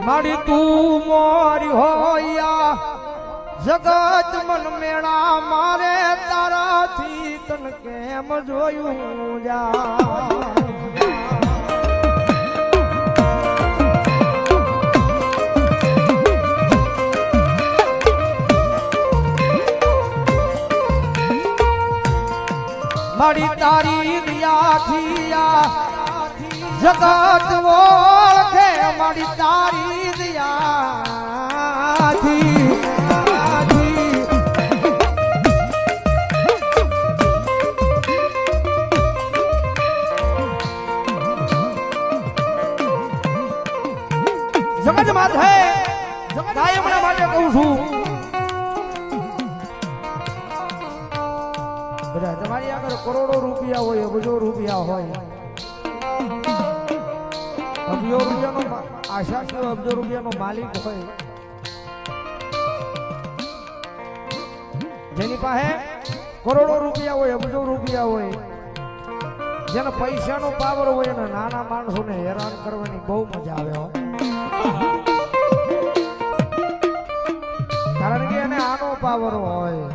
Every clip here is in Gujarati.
મારી તું મોરી હોયા જગત મન મેળા મારે તારાથી તન કેમ જોયું જા મારી તારી દિયાથી જગત ઓળખે મારી તારી દિયાથી જગત માથે કાયમના માટે કહું છું તમારી આગળ કરોડો રૂપિયા હોય અબજો રૂપિયા હોય અબજો રૂપિયાનો આશા છે અબજો રૂપિયાનો માલિક હોય જેની પાસે કરોડો રૂપિયા હોય અબજો રૂપિયા હોય જેને પૈસાનો પાવર હોય ને નાના માણસોને હેરાન કરવાની બહુ મજા આવે હો કારણ કે એને આનો પાવર હોય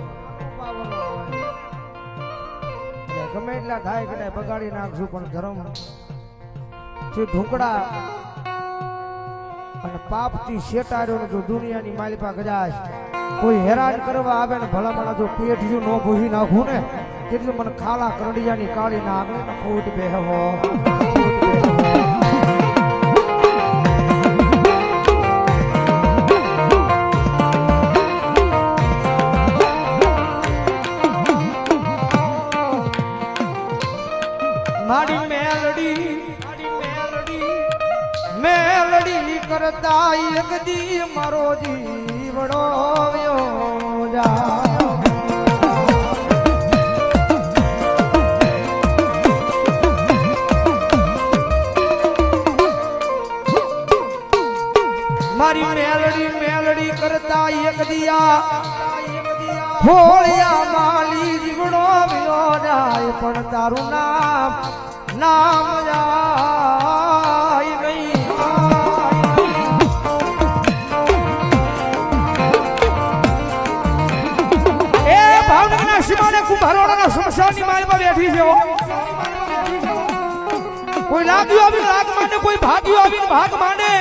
ગમે એટલા થાય કે બગાડી નાખશું પણ ધર્મ થી ઢુકડા અને પાપ થી શેટાર્યો જો દુનિયાની માલિપા કદાચ કોઈ હેરાન કરવા આવે ને ભલામણા જો પેટ જો નો ભૂસી નાખું ને કેટલું મને ખાલા કરડિયાની કાળી ના આગળ ને ફૂટ બેહવો મારી મેલડી કરતા એક દી મારો જીવડો વ્યો જા મારી મેલડી કરતા એક દિયા હોળિયા માલી જીવડો વ્યો જાય પણ તારું નામ જાય નહીં એ ભાવનગરના સીમાને કુંભારોડાના સ્મશાનની માલમાં બેઠી છે કોઈ લાગ્યું આવીને લાગ માને કોઈ ભાગ્યું આવીને ભાગ માને